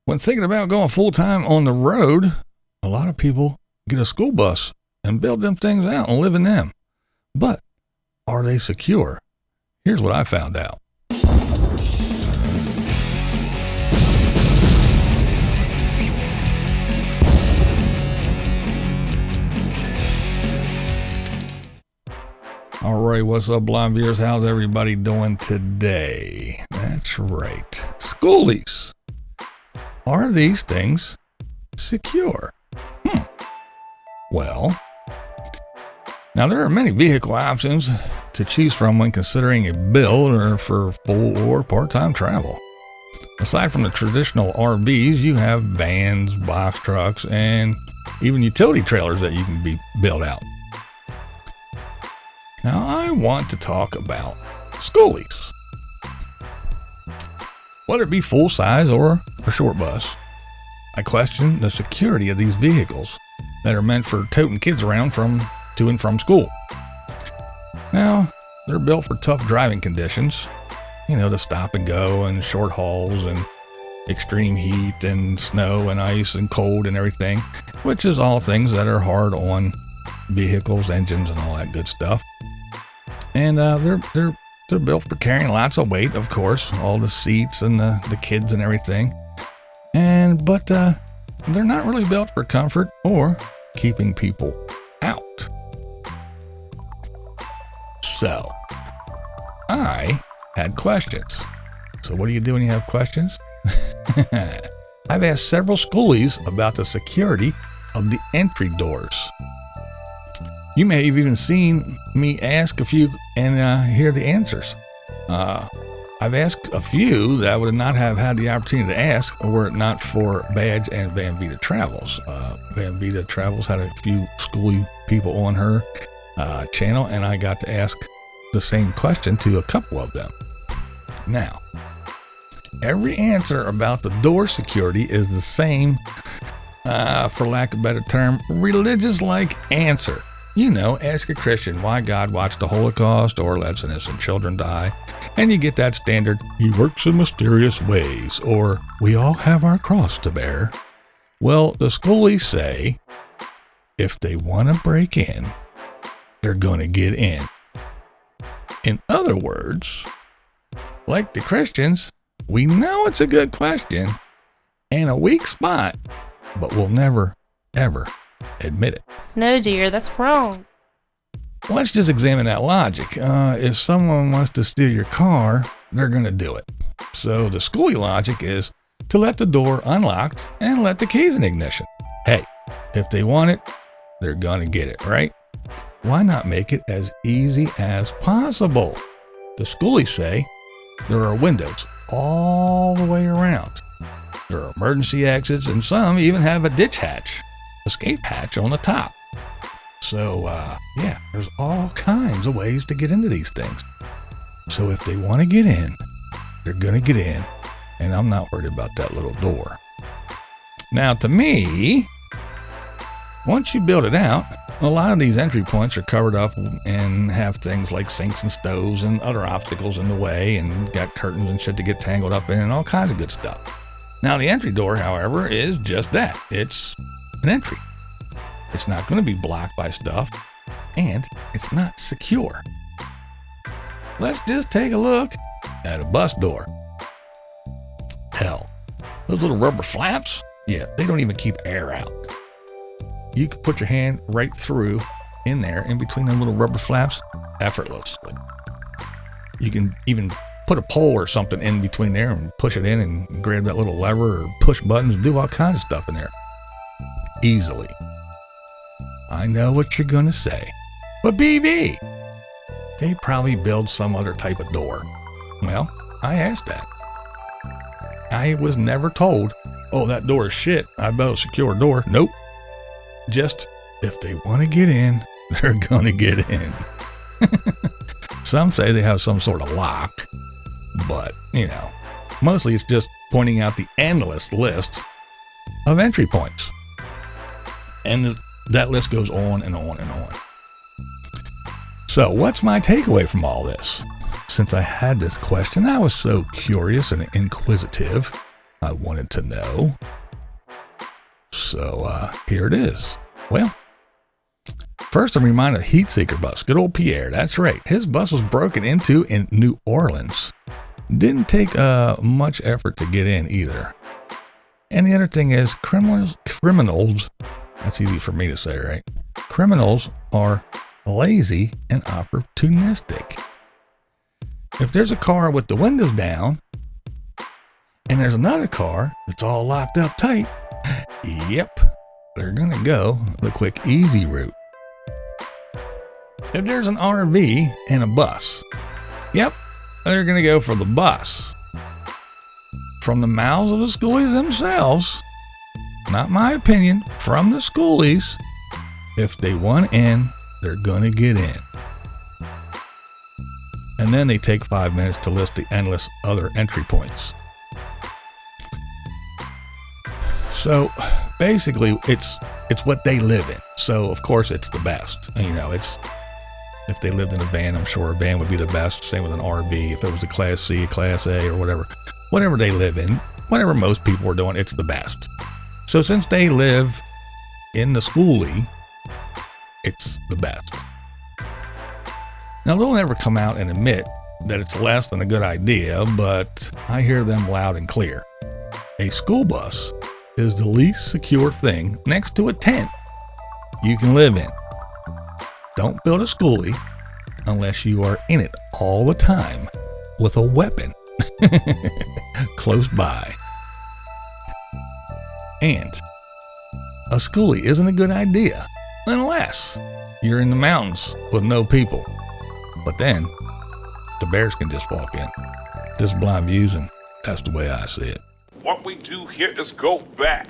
When thinking about going full-time on the road, a lot of people get a school bus and build them things out and live in them. But are they secure? Here's what I found out. All right, what's up, BlindViews? How's everybody doing today? That's right, skoolies. Are these things secure? Well, now there are many vehicle options to choose from when considering a build or for full or part-time travel. Aside from the traditional RVs, you have vans, box trucks, and even utility trailers that you can be built out. Now, I want to talk about skoolies. Whether it be full-size or a short bus, I question the security of these vehicles that are meant for toting kids around to and from school. Now, they're built for tough driving conditions, to stop and go and short hauls and extreme heat and snow and ice and cold and everything, which is all things that are hard on vehicles, engines, and all that good stuff. And they're built for carrying lots of weight, of course, all the seats and the kids and everything. But they're not really built for comfort or keeping people out. So I had questions. So what do you do when you have questions? I've asked several skoolies about the security of the entry doors. You may have even seen me ask a few and hear the answers. I've asked a few that I would not have had the opportunity to ask were it not for Badge and Van Vita Travels. Van Vita Travels had a few skoolie people on her channel, and I got to ask the same question to a couple of them. Now, every answer about the door security is the same, for lack of a better term, religious-like answer. Ask a Christian why God watched the Holocaust or lets innocent children die, and you get that standard, he works in mysterious ways, or we all have our cross to bear. Well, the skoolies say, if they want to break in, they're going to get in. In other words, like the Christians, we know it's a good question and a weak spot, but we'll never, ever admit it. No, dear, that's wrong. Let's just examine that logic. If someone wants to steal your car, they're going to do it. So the skoolie logic is to let the door unlocked and let the keys in ignition. Hey, if they want it, they're going to get it, right? Why not make it as easy as possible? The skoolies say there are windows all the way around. There are emergency exits, and some even have a ditch hatch, escape hatch on the top. So, there's all kinds of ways to get into these things. So if they want to get in, they're going to get in, and I'm not worried about that little door. Now, to me, once you build it out, a lot of these entry points are covered up and have things like sinks and stoves and other obstacles in the way, and got curtains and shit to get tangled up in and all kinds of good stuff. Now, the entry door, however, is just that. It's an entry. It's not going to be blocked by stuff, and it's not secure. Let's just take a look at a bus door. Hell, those little rubber flaps, they don't even keep air out. You can put your hand right through in there, in between them little rubber flaps, effortlessly. You can even put a pole or something in between there and push it in and grab that little lever or push buttons and do all kinds of stuff in there. Easily. I know what you're going to say. But BB, they probably build some other type of door. Well, I asked that. I was never told, oh, that door is shit, I built a secure door. Nope. Just, if they want to get in, they're going to get in. Some say they have some sort of lock, but, mostly it's just pointing out the endless list of entry points. And that list goes on and on and on. So what's my takeaway from all this? Since I had this question, I was so curious and inquisitive. I wanted to know. So here it is. Well, first I'm reminded of Heat Seeker bus. Good old Pierre. That's right. His bus was broken into in New Orleans. Didn't take much effort to get in either. And the other thing is criminals, that's easy for me to say, right? Criminals are lazy and opportunistic. If there's a car with the windows down and there's another car that's all locked up tight, yep, they're going to go the quick, easy route. If there's an RV and a bus, yep, they're going to go for the bus. From the mouths of the skoolies themselves, not my opinion, from the skoolies, if they want in, they're going to get in. And then they take 5 minutes to list the endless other entry points. So basically, it's what they live in. So of course it's the best. And, it's if they lived in a van, I'm sure a van would be the best. Same with an RV. If it was a Class C, Class A, or whatever they live in, whatever most people are doing, it's the best. So since they live in the skoolie, it's the best. Now they'll never come out and admit that it's less than a good idea, but I hear them loud and clear. A school bus is the least secure thing next to a tent you can live in. Don't build a skoolie unless you are in it all the time with a weapon close by. And a skoolie isn't a good idea unless you're in the mountains with no people. But then the bears can just walk in. This is BlindViews, and that's the way I see it. What we do here is go back.